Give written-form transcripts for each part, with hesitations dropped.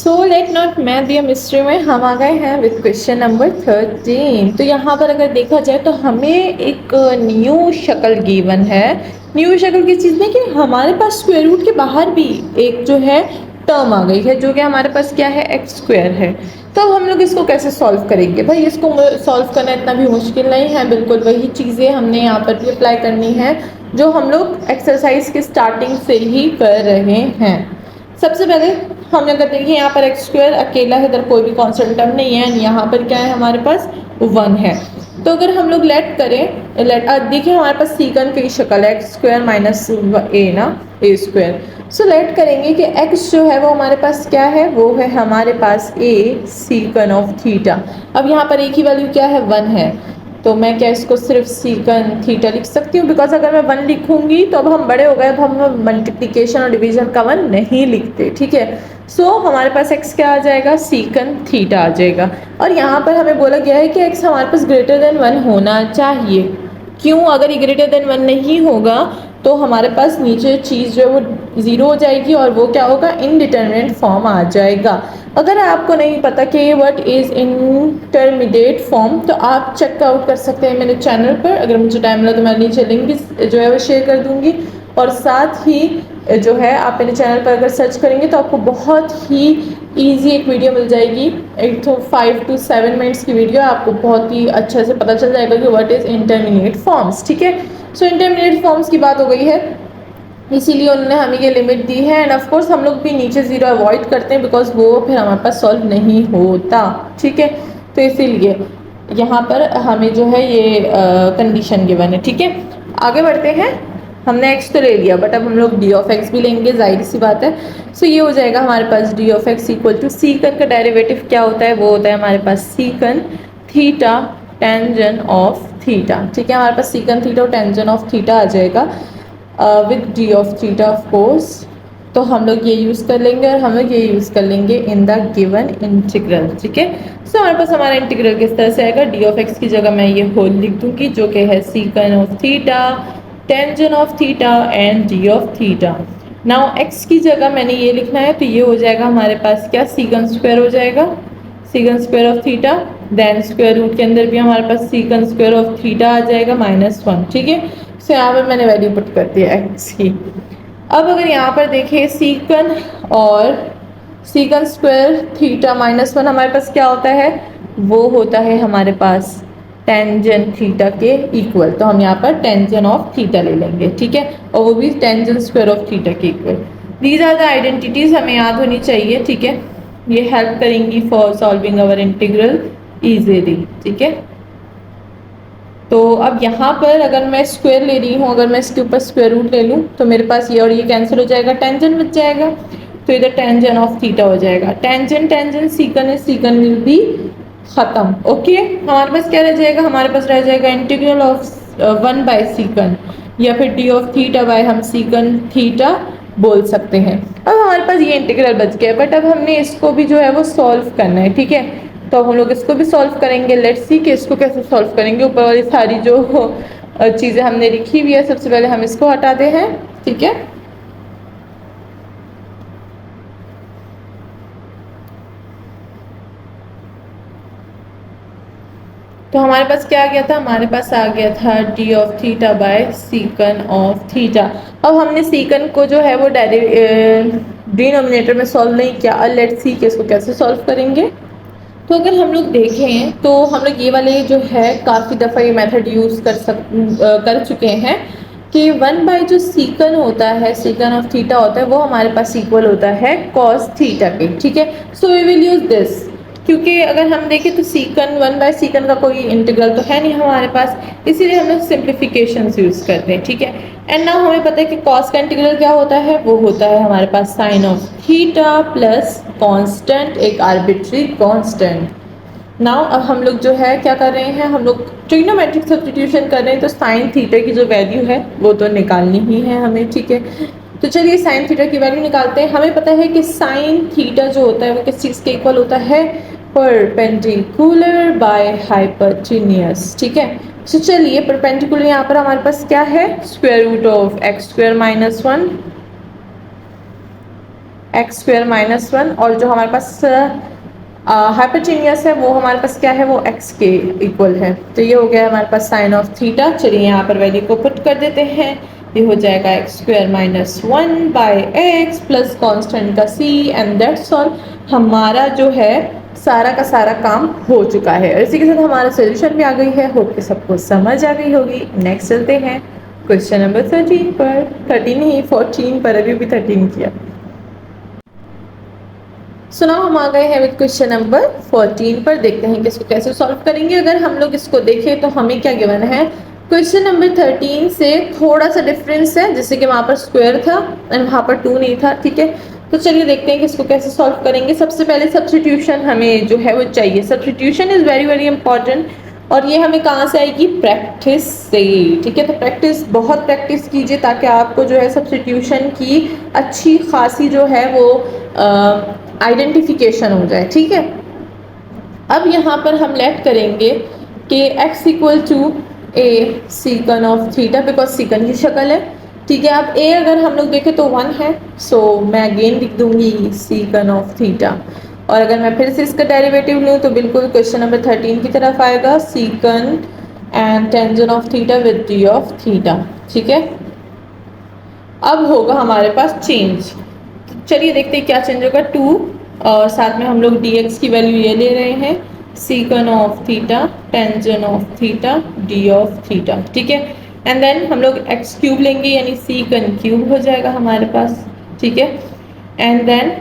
So let not math दिया mystery में हम आ गए हैं विद क्वेश्चन नंबर 13। तो यहाँ पर अगर देखा जाए तो हमें एक न्यू शक्ल गिवन है। न्यू शक्ल किस चीज़ में कि हमारे पास स्क्वायर रूट के बाहर भी एक जो है टर्म आ गई है जो कि हमारे पास क्या है एक्स स्क्वायर है। तो अब हम लोग इसको कैसे सॉल्व करेंगे भाई? इसको सॉल्व करना इतना भी मुश्किल नहीं है, बिल्कुल वही चीज़ें हमने यहाँ पर भी अप्लाई करनी है जो हम लोग एक्सरसाइज की स्टार्टिंग से ही कर रहे हैं। सबसे पहले हम अगर देखें यहाँ पर एक्स स्क्वायर अकेला है, इधर कोई भी कांस्टेंट टर्म नहीं है, यहाँ पर क्या है हमारे पास 1 है। तो अगर हम लोग लेट करें, देखिए हमारे पास सीकन की शक्ल है एक्स स्क्वायर माइनस ए ना ए स्क्वायर। सो लेट करेंगे कि एक्स जो है वो हमारे पास क्या है, वो है हमारे पास ए सीकन ऑफ थीटा। अब यहाँ पर एक ही वैल्यू क्या है 1 है, तो मैं क्या इसको सिर्फ सीकन थीटा लिख सकती हूँ, बिकॉज अगर मैं 1 लिखूंगी तो अब हम बड़े हो गए, अब हम मल्टीप्लिकेशन और डिवीजन का 1 नहीं लिखते, ठीक है। सो हमारे पास x क्या आ जाएगा, सीकन थीटा आ जाएगा। और यहाँ पर हमें बोला गया है कि x हमारे पास ग्रेटर देन 1 होना चाहिए। क्यों? अगर ये ग्रेटर देन 1 नहीं होगा तो हमारे पास नीचे चीज़ जो है वो 0 हो जाएगी और वो क्या होगा, इनडिटरमिनेट फॉर्म आ जाएगा। अगर आपको नहीं पता कि व्हाट इज़ इंटरमीडिएट फॉर्म तो आप चेकआउट कर सकते हैं मेरे चैनल पर। अगर मुझे टाइम लगा तो मैं नीचे लिंक जो है वो शेयर कर दूँगी, और साथ ही जो है आप मेरे चैनल पर अगर सर्च करेंगे तो आपको बहुत ही ईजी एक वीडियो मिल जाएगी, एक तो 5 to 7 मिनट्स की वीडियो, आपको बहुत ही अच्छे से पता चल जाएगा कि व्हाट इज़ इंटरमीडिएट फॉर्म्स, ठीक है। सो इंटरमीडिएट फॉर्म्स की बात हो गई है, इसीलिए उन्होंने हमें ये लिमिट दी है। एंड ऑफ कोर्स हम लोग भी नीचे 0 अवॉइड करते हैं बिकॉज वो फिर हमारे पास सॉल्व नहीं होता, ठीक है। तो इसीलिए यहाँ पर हमें जो है ये कंडीशन गिवन है, ठीक है। आगे बढ़ते हैं, हमने एक्स तो ले लिया बट अब हम लोग डी ऑफ एक्स भी लेंगे, जाहिर सी बात है। सो ये हो जाएगा हमारे पास d of x equal to secant का डेरिवेटिव क्या होता है, वो होता है हमारे पास secant theta tangent of theta, ठीक है। हमारे पास सीकन थीटा और टेंजन ऑफ थीटा आ जाएगा with d of theta of course. तो हम लोग ये यूज़ कर लेंगे और हम लोग ये यूज़ कर लेंगे इन द गिवन इंटीग्रल, ठीक है। सो हमारे पास हमारा इंटीग्रल किस तरह से आएगा, डी ऑफ एक्स की जगह मैं ये होल लिख दूंगी जो कि है secant of theta tangent of theta and d of theta. Now x की जगह मैंने ये लिखना है तो ये हो जाएगा हमारे पास क्या, सीकन स्क्वायर हो जाएगा, secant square of theta, then square root के अंदर भी हमारे पास सीकन स्क्वायर ऑफ थीटा आ जाएगा -1, ठीक है। सो यहाँ पर मैंने वैल्यू पुट कर दिया एक्स की। अब अगर यहाँ पर देखें सीकन और सीकन स्क्वायर थीटा -1 हमारे पास क्या होता है, वो होता है हमारे पास टेंजन थीटा के इक्वल। तो हम यहाँ पर टेंजन ऑफ थीटा ले लेंगे, ठीक है, और वो भी टेंजन स्क्वायर ऑफ थीटा के equal. These are the identities हमें याद होनी चाहिए, ठीक है। ये हेल्प करेंगी for solving our integral easily, ठीक है। तो अब यहाँ पर अगर मैं स्क्वायर ले रही हूँ, अगर मैं इसके ऊपर स्क्वायर रूट ले लूँ तो मेरे पास ये और ये कैंसिल हो जाएगा, टेंजन बच जाएगा, तो इधर टेंजन ऑफ थीटा हो जाएगा। टेंजन टेंजन सीकन है, सीकन विल बी खत्म, ओके। हमारे पास क्या रह जाएगा, हमारे पास रह जाएगा इंटीग्रल ऑफ 1 बाय सीकन, या फिर डी ऑफ थीटा बाय हम सीकन थीटा बोल सकते हैं। अब हमारे पास ये इंटीग्रल बच गया, बट अब हमने इसको भी जो है वो सॉल्व करना है, ठीक है। तो हम लोग इसको भी सॉल्व करेंगे। लेट्स सी कि इसको कैसे सॉल्व करेंगे। ऊपर वाली सारी जो चीज़ें हमने लिखी हुई है, सबसे पहले हम इसको हटाते हैं, ठीक है। तो हमारे पास क्या आ गया था, हमारे पास आ गया था d of theta by secant of theta. अब हमने सीकन को जो है वो डिनोमिनेटर में सॉल्व नहीं किया। लेट्स सी कि इसको कैसे सॉल्व करेंगे। तो अगर हम लोग देखें तो हम लोग ये वाले जो है काफ़ी दफ़ा ये मेथड यूज़ कर चुके हैं कि 1 बाय जो सीकन होता है, सीकन ऑफ थीटा होता है, वो हमारे पास इक्वल होता है कॉस थीटा के, ठीक है। So we will use this, क्योंकि अगर हम देखें तो सीकन 1 बाय सीकन का कोई इंटीग्रल तो है नहीं हमारे पास, इसीलिए हम लोग सिंप्लीफिकेशंस यूज़ करते हैं, ठीक है। एंड नाउ हमें पता है कि कॉस का इंटीग्रल क्या होता है, वो होता है हमारे पास sine of theta plus constant, एक आर्बिट्री कांस्टेंट। नाउ अब हम लोग जो है क्या कर रहे हैं, हम लोग ट्रिग्नोमेट्रिक सब्स्टिट्यूशन कर रहे हैं, तो साइन थीटा की जो वैल्यू है वो तो निकालनी ही है हमें, ठीक है। तो चलिए साइन थीटा की वैल्यू निकालते हैं। हमें पता है कि साइन थीटा जो होता है वो किस चीज़ के इक्वल होता है, परपेंडिकुलर बाय हाइपोटेन्यूस, ठीक है। तो चलिए परपेंडिकुलर यहाँ पर हमारे पास क्या है, square root of x square -1 x square minus one, और जो हमारे पास हाइपोटेन्यूस है वो हमारे पास क्या है, वो एक्स के इक्वल है। तो ये हो गया हमारे पास साइन ऑफ थीटा। चलिए यहाँ पर वैल्यू को पुट कर देते हैं। ये हो जाएगा x square minus one by x plus constant का सी, एंड दैट्स ऑल। हमारा जो है सारा का सारा काम हो चुका है, और इसी के साथ हमारा सोल्यूशन भी आ गई है। होप कि सबको समझ आ गई होगी। नेक्स्ट चलते हैं क्वेश्चन नंबर 13 पर। 13 ही 14 पर, अभी भी 13 किया। सो नाउ हम आ गए हैं विद क्वेश्चन नंबर 14 पर। देखते हैं कि इसको कैसे सॉल्व करेंगे। अगर हम लोग इसको देखें तो हमें क्या गिवन है, क्वेश्चन नंबर 13 से थोड़ा सा डिफरेंस है, जैसे कि वहाँ पर स्क्वायर था एंड वहाँ पर 2 नहीं था, ठीक है। तो चलिए देखते हैं कि इसको कैसे सॉल्व करेंगे। सबसे पहले सब्स्टिट्यूशन हमें जो है वो चाहिए। Substitution is very very important, और ये हमें कहाँ से आएगी, प्रैक्टिस से, ठीक है। तो प्रैक्टिस, बहुत प्रैक्टिस कीजिए ताकि आपको जो है सब्स्टिट्यूशन की अच्छी खासी जो है वो आइडेंटिफिकेशन हो जाए, ठीक है। अब यहाँ पर हम लेट करेंगे कि x equal to a secant of theta, because secant की शक्ल है, ठीक है। अब a अगर हम लोग देखें तो 1 है, सो मैं अगेन लिख दूंगी सीकन ऑफ थीटा। और अगर मैं फिर से इसका डेरिवेटिव लूँ तो बिल्कुल क्वेश्चन नंबर 13 की तरफ आएगा, secant and tangent of theta with d of theta, ठीक है। अब होगा हमारे पास चेंज। चलिए देखते हैं क्या चेंज होगा। 2 और साथ में हम लोग dx की वैल्यू ये ले रहे हैं, secant of theta tangent of theta d of theta, ठीक है। एंड देन हम लोग एक्स क्यूब लेंगे, यानी सीकन क्यूब हो जाएगा हमारे पास, ठीक है। एंड देन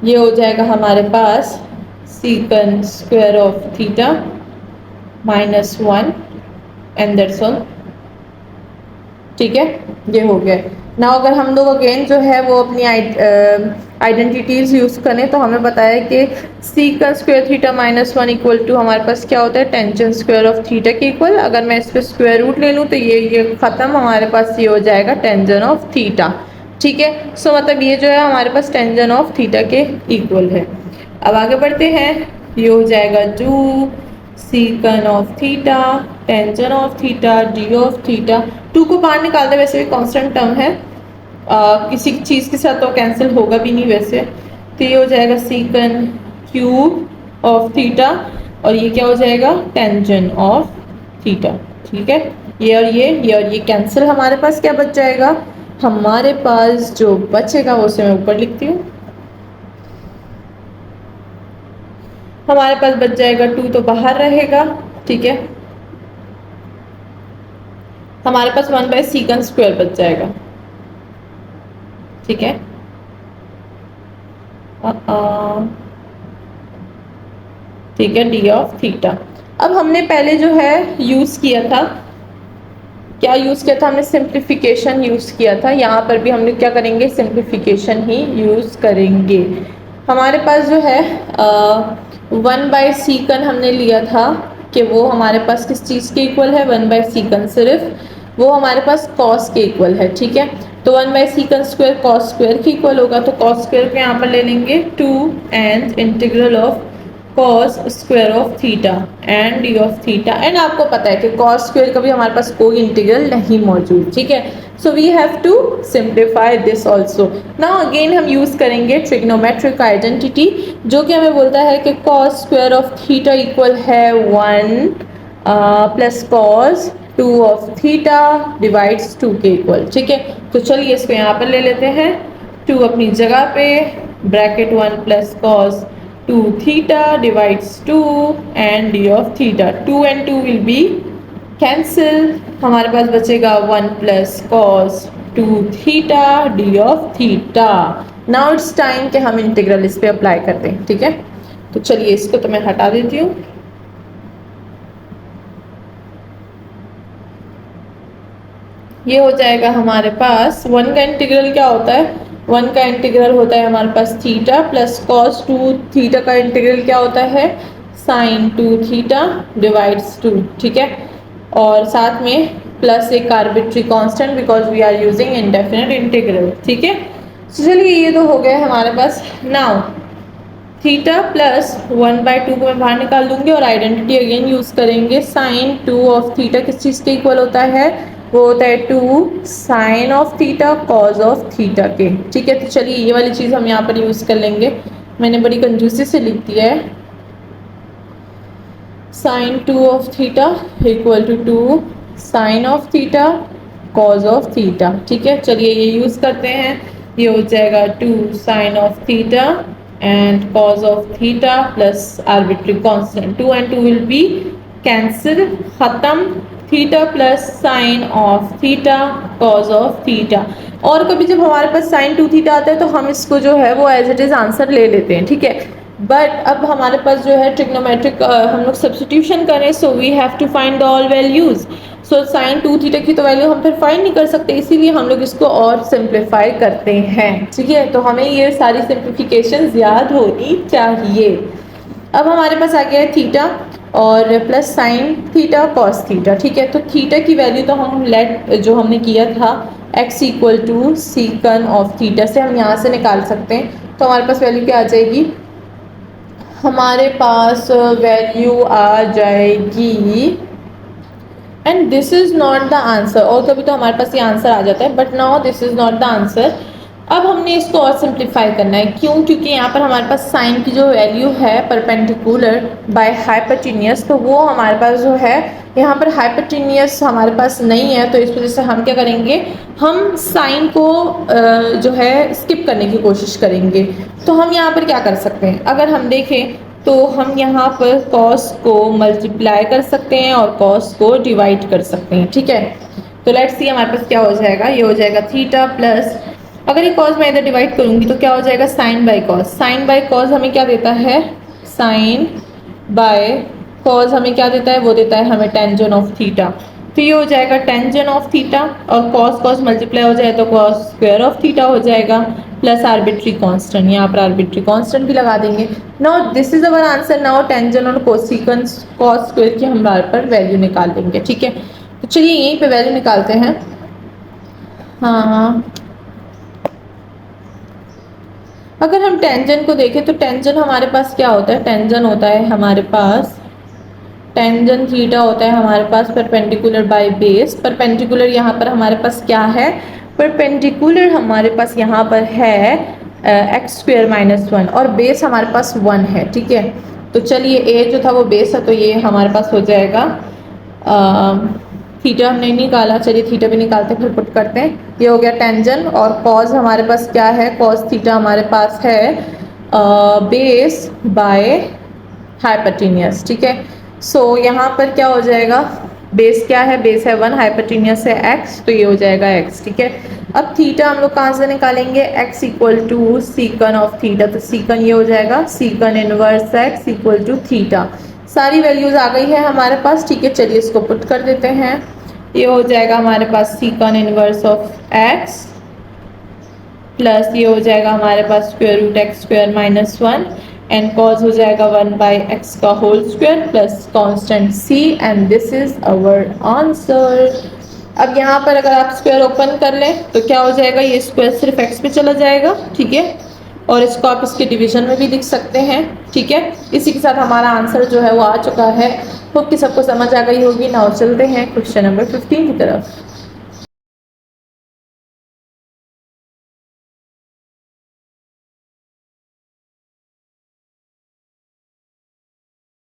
ये हो जाएगा हमारे पास secant square of theta minus one, and that's all, ठीक है। ये हो गया। ना अगर हम लोग अगेन जो है वो अपनी आइडेंटिटीज यूज़ करें तो हमें पता है कि secant square theta minus one equal to हमारे पास क्या होता है, टेंजन स्क्वायर ऑफ थीटा के इक्वल। अगर मैं इस पर स्क्वायर रूट ले लूँ तो ये ख़त्म, हमारे पास ये हो जाएगा टेंजन ऑफ थीटा, ठीक है। सो मतलब ये जो है हमारे पास टेंजन ऑफ थीटा के इक्वल है। अब आगे बढ़ते हैं। ये हो जाएगा 2 secant of theta tangent of theta d of theta. 2 को बाहर निकाल दे, वैसे भी कांस्टेंट टर्म है, किसी चीज़ के साथ तो कैंसिल होगा भी नहीं वैसे। तो ये हो जाएगा सीकन क्यूब ऑफ थीटा, और ये क्या हो जाएगा, टेंजन ऑफ थीटा, ठीक है। ये और ये कैंसिल, हमारे पास क्या बच जाएगा, हमारे पास जो बचेगा वो उसे मैं ऊपर लिखती हूँ। हमारे पास बच जाएगा 2 तो बाहर रहेगा, ठीक है। हमारे पास 1 बाय सीकन स्क्वायर बच जाएगा, ठीक है। ठीक है, डी ऑफ थीटा। अब हमने पहले जो है यूज़ किया था, क्या यूज़ किया था हमने, सिंप्लीफिकेशन यूज़ किया था। यहाँ पर भी हम लोग क्या करेंगे, सिंप्लीफिकेशन ही यूज़ करेंगे। हमारे पास जो है 1 बाय सीकन हमने लिया था कि वो हमारे पास किस चीज़ के इक्वल है, 1 बाय सीकन, सिर्फ वो हमारे पास कॉस के इक्वल है, ठीक है। तो 1 बाय सीकन स्क्वायर कॉस स्क्वायर के इक्वल होगा, तो कॉस स्क्वायर को यहाँ पर ले लेंगे 2 and integral of cos square of theta and d of theta. And आपको पता है कि कॉस स्क्वायर का भी हमारे पास कोई इंटीग्रल नहीं मौजूद, ठीक है। So we have to simplify this also. Now again हम यूज़ करेंगे ट्रिग्नोमेट्रिक आइडेंटिटी, जो कि हमें बोलता है कि cos square of theta equal है 1 plus cos 2 of theta divides 2 के इक्वल, ठीक है। तो चलिए इसको यहाँ पर ले लेते हैं, 2 अपनी जगह पे, bracket 1 plus cos 2 theta divides 2 and d of theta. 2 and 2 will be cancel, हमारे पास बचेगा 1 plus cos 2 theta d of theta. Now it's time कि हम इंटीग्रल इस पे अप्लाई करते हैं, ठीक है। तो चलिए इसको तो मैं हटा देती हूँ। ये हो जाएगा हमारे पास 1 का इंटीग्रल क्या होता है, 1 का इंटीग्रल होता है हमारे पास थीटा प्लस कॉस 2 थीटा का इंटीग्रल क्या होता है, साइन 2 थीटा डिवाइड्स 2, ठीक है। और साथ में प्लस एक arbitrary constant, because we are using indefinite integral, ठीक है। चलिए ये तो हो गया हमारे पास। नाउ थीटा प्लस 1 बाय 2 को मैं बाहर निकाल दूंगी और आइडेंटिटी अगेन यूज़ करेंगे। साइन 2 ऑफ थीटा किस चीज़ के इक्वल होता है, वो होता है 2 sine of theta cos of theta के। ठीक है, तो चलिए ये वाली चीज़ हम यहाँ पर यूज़ कर लेंगे। मैंने बड़ी कंजूसी से लिख दिया है, sine 2 of theta equal to 2 sine of theta cos of theta. ठीक है, चलिए ये यूज़ करते हैं। ये हो जाएगा 2 sine of theta and cos of theta plus arbitrary constant. 2 and 2 will be cancel, खत्म। Theta plus sine of theta cos of theta. और कभी जब हमारे पास साइन 2 थीटा आता है तो हम इसको जो है वो एज इट इज़ आंसर ले लेते हैं। ठीक है, बट अब हमारे पास जो है ट्रिग्नोमेट्रिक हम लोग सब्सटीट्यूशन करें, so we have to find all values. So sine 2 theta की तो वैल्यू हम फिर फाइंड नहीं कर सकते, इसीलिए हम लोग इसको और सिंप्लीफाई करते हैं। ठीक है, तो हमें ये सारी सिंप्लीफिकेशन याद होनी चाहिए। अब हमारे पास आ गया है थीटा और plus sine theta cos theta. ठीक है, तो थीटा की वैल्यू तो हम लेट जो हमने किया था x equal to secant of theta से हम यहाँ से निकाल सकते हैं। तो हमारे पास वैल्यू क्या आ जाएगी, हमारे पास वैल्यू आ जाएगी, and this is not the answer. और कभी तो हमारे पास ये आंसर आ जाता है, but now this is not the answer. अब हमने इसको और सिंप्लीफाई करना है। क्यों? क्योंकि यहाँ पर हमारे पास साइन की जो वैल्यू है परपेंडिकुलर बाय हाइपोटेन्यूस, तो वो हमारे पास जो है यहाँ पर हाइपोटेन्यूस हमारे पास नहीं है। तो इस वजह से हम क्या करेंगे, हम साइन को जो है स्किप करने की कोशिश करेंगे। तो हम यहाँ पर क्या कर सकते हैं, अगर हम देखें तो हम यहाँ पर कॉस को मल्टीप्लाई कर सकते हैं और कॉस को डिवाइड कर सकते हैं। ठीक है, तो लेट्स सी हमारे पास क्या हो जाएगा। ये हो जाएगा थीटा प्लस, अगर ये कॉस मैं इधर डिवाइड करूँगी तो क्या हो जाएगा, sine by cos. Sine by cos हमें क्या देता है, साइन बाय कॉस हमें क्या देता है, वो देता है हमें टेंजन ऑफ थीटा। तो ये हो जाएगा टेंजन ऑफ थीटा और कॉस कॉस मल्टीप्लाई हो जाए तो कॉस स्क्वायर ऑफ थीटा हो जाएगा प्लस आर्बिट्री कांस्टेंट। यहाँ पर आर्बिट्री कांस्टेंट भी लगा देंगे। Now this is our answer. Now tangent और कोसिकेंस कॉस स्क्वायर की हम बार पर वैल्यू निकाल देंगे। ठीक है, तो चलिए यहीं पे वैल्यू निकालते हैं। हाँ, अगर हम टेंजन को देखें तो टेंजन हमारे पास क्या होता है, टेंजन होता है हमारे पास, टेंजन थीटा होता है हमारे पास परपेंडिकुलर बाय बेस। परपेंडिकुलर यहाँ पर हमारे पास क्या है, परपेंडिकुलर हमारे पास यहाँ पर है एक्स स्क्वायर माइनस 1 और बेस हमारे पास 1 है। ठीक है, तो चलिए ए जो था वो बेस है, तो ये हमारे पास हो जाएगा थीटा हमने निकाला, चलिए थीटा भी निकालते हैं फिर पुट करते हैं। ये हो गया टेंजन और कॉज हमारे पास क्या है, कॉज थीटा हमारे पास है बेस बाय हाइपोटेन्यूस। ठीक है, सो यहाँ पर क्या हो जाएगा, बेस क्या है, बेस है 1, हाइपोटेन्यूस है x, तो ये हो जाएगा x। ठीक है, अब थीटा हम लोग कहाँ से निकालेंगे, x equal to secant of theta. तो सीकन ये हो जाएगा secant inverse x equal to theta. सारी वैल्यूज आ गई है हमारे पास। ठीक है, चलिए इसको पुट कर देते हैं। ये हो जाएगा हमारे पास secant inverse of x plus ये हो जाएगा हमारे पास square root x square minus 1 and cos हो जाएगा 1 बाई एक्स का whole square plus constant c and this is our answer. अब यहाँ पर अगर आप स्क्वायर ओपन कर लें तो क्या हो जाएगा, ये स्क्वायर सिर्फ x पे चला जाएगा। ठीक है, और इसको आप इसके डिवीजन में भी लिख सकते हैं। ठीक है, इसी के साथ हमारा आंसर जो है वो आ चुका है। होप कि सबको समझ आ गई होगी। नाउ चलते हैं क्वेश्चन नंबर 15 की तरफ।